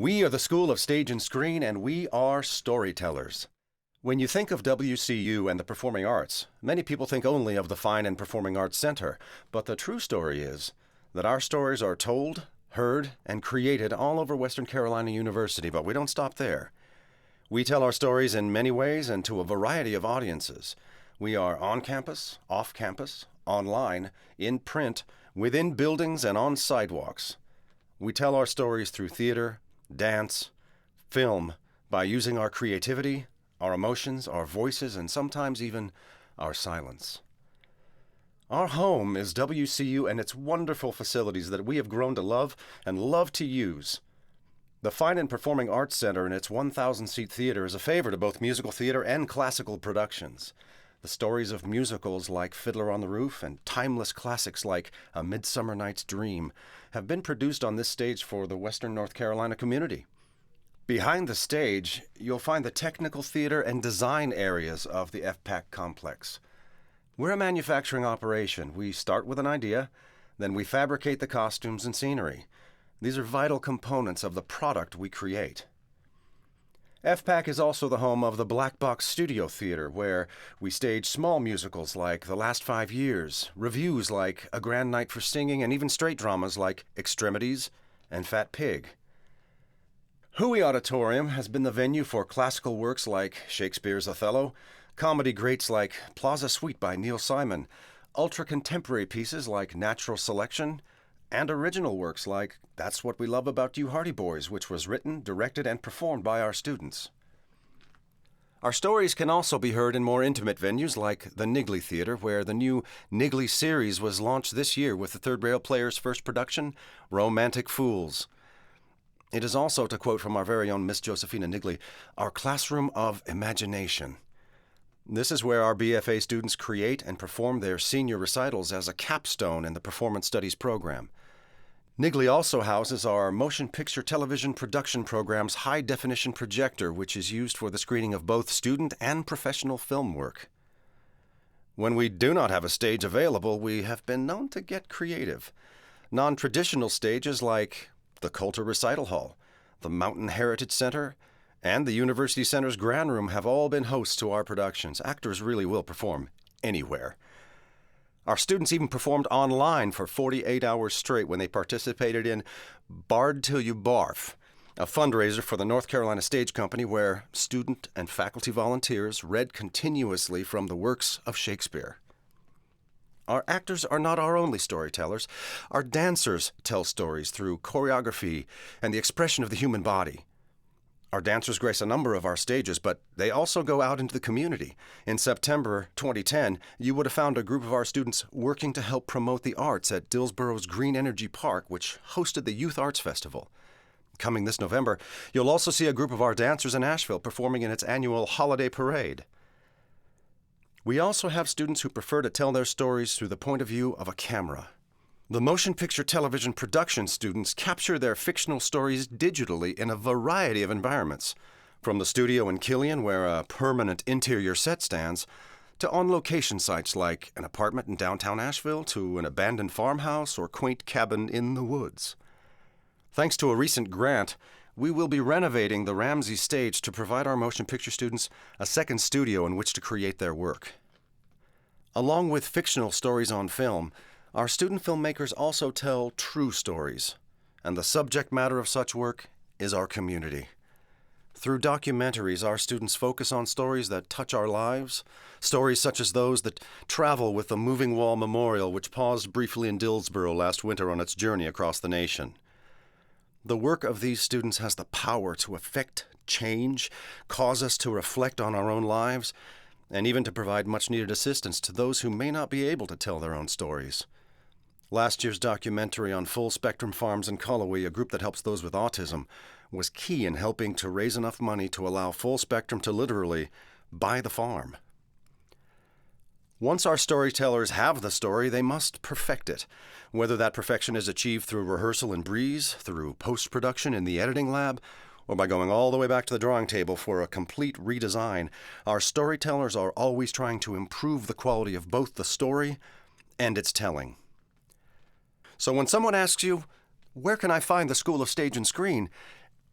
We are the School of Stage and Screen, and we are storytellers. When you think of WCU and the performing arts, many people think only of the Fine and Performing Arts Center, but the true story is that our stories are told, heard, and created all over Western Carolina University, but we don't stop there. We tell our stories in many ways and to a variety of audiences. We are on campus, off campus, online, in print, within buildings, and on sidewalks. We tell our stories through theater, dance, film, by using our creativity, our emotions, our voices, and sometimes even our silence. Our home is WCU and its wonderful facilities that we have grown to love and love to use. The Fine and Performing Arts Center and its 1,000-seat theater is a favor to both musical theater and classical productions. The stories of musicals like Fiddler on the Roof and timeless classics like A Midsummer Night's Dream have been produced on this stage for the Western North Carolina community. Behind the stage, you'll find the technical theater and design areas of the FPAC complex. We're a manufacturing operation. We start with an idea, then we fabricate the costumes and scenery. These are vital components of the product we create. FPAC is also the home of the Black Box Studio Theater, where we stage small musicals like The Last 5 Years, reviews like A Grand Night for Singing, and even straight dramas like Extremities and Fat Pig. Huey Auditorium has been the venue for classical works like Shakespeare's Othello, comedy greats like Plaza Suite by Neil Simon, ultra-contemporary pieces like Natural Selection, and original works like That's What We Love About You Hardy Boys, which was written, directed, and performed by our students. Our stories can also be heard in more intimate venues like the Nigley Theater, where the new Nigley series was launched this year with the Third Rail Players' first production, Romantic Fools. It is also, to quote from our very own Miss Josephina Nigley, our classroom of imagination. This is where our BFA students create and perform their senior recitals as a capstone in the Performance Studies program. Nigley also houses our motion picture television production program's high-definition projector, which is used for the screening of both student and professional film work. When we do not have a stage available, we have been known to get creative. Non-traditional stages like the Coulter Recital Hall, the Mountain Heritage Center, and the University Center's Grand Room have all been hosts to our productions. Actors really will perform anywhere. Our students even performed online for 48 hours straight when they participated in Bard Till You Barf, a fundraiser for the North Carolina Stage Company where student and faculty volunteers read continuously from the works of Shakespeare. Our actors are not our only storytellers. Our dancers tell stories through choreography and the expression of the human body. Our dancers grace a number of our stages, but they also go out into the community. In September 2010, you would have found a group of our students working to help promote the arts at Dillsboro's Green Energy Park, which hosted the Youth Arts Festival. Coming this November, you'll also see a group of our dancers in Asheville performing in its annual holiday parade. We also have students who prefer to tell their stories through the point of view of a camera. The motion picture television production students capture their fictional stories digitally in a variety of environments, from the studio in Killian, where a permanent interior set stands, to on-location sites like an apartment in downtown Asheville, to an abandoned farmhouse or quaint cabin in the woods. Thanks to a recent grant, we will be renovating the Ramsey stage to provide our motion picture students a second studio in which to create their work. Along with fictional stories on film, our student filmmakers also tell true stories, and the subject matter of such work is our community. Through documentaries, our students focus on stories that touch our lives, stories such as those that travel with the Moving Wall Memorial, which paused briefly in Dillsboro last winter on its journey across the nation. The work of these students has the power to affect change, cause us to reflect on our own lives, and even to provide much-needed assistance to those who may not be able to tell their own stories. Last year's documentary on Full Spectrum Farms in Cullowhee, a group that helps those with autism, was key in helping to raise enough money to allow Full Spectrum to literally buy the farm. Once our storytellers have the story, they must perfect it. Whether that perfection is achieved through rehearsal and breeze, through post-production in the editing lab, or by going all the way back to the drawing table for a complete redesign, our storytellers are always trying to improve the quality of both the story and its telling. So when someone asks you, "Where can I find the School of Stage and Screen?"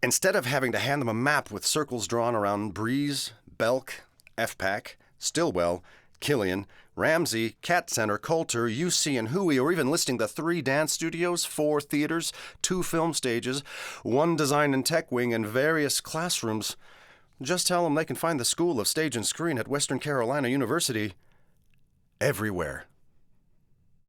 Instead of having to hand them a map with circles drawn around Breeze, Belk, FPAC, Stillwell, Killian, Ramsey, Cat Center, Coulter, UC, and Huey, or even listing the 3 dance studios, 4 theaters, 2 film stages, 1 design and tech wing, and various classrooms, just tell them they can find the School of Stage and Screen at Western Carolina University everywhere.